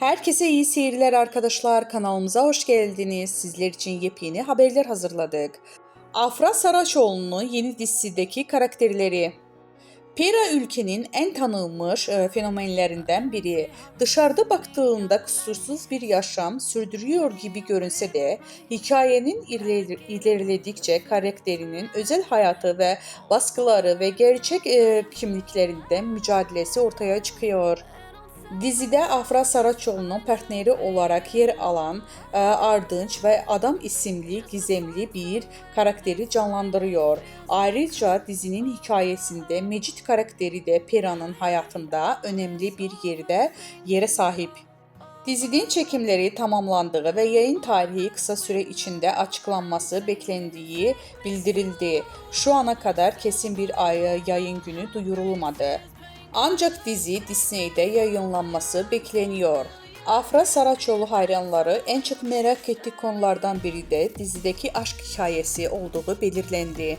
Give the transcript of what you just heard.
Herkese iyi seyirler arkadaşlar. Kanalımıza hoş geldiniz. Sizler için yepyeni haberler hazırladık. Afra Saraçoğlu'nun yeni dizisindeki karakterleri. Pera ülkenin en tanınmış fenomenlerinden biri. Dışarıda baktığında kusursuz bir yaşam sürdürüyor gibi görünse de hikayenin ilerledikçe karakterinin özel hayatı ve baskıları ve gerçek kimliklerinden mücadelesi ortaya çıkıyor. Dizide Afra Saraçoğlu'nun partneri olarak yer alan Ardınç ve Adam isimli gizemli bir karakteri canlandırıyor. Ayrıca dizinin hikayesinde Mecit karakteri de Pera'nın hayatında önemli bir yere sahip. Dizinin çekimleri tamamlandığı ve yayın tarihi kısa süre içinde açıklanması beklendiği bildirildi. Şu ana kadar kesin bir yayın günü duyurulmadı. Ancak dizi Disney'de yayınlanması bekleniyor. Afra Saraçoğlu hayranları en çok merak ettiği konulardan biri de dizideki aşk hikayesi olduğu belirlendi.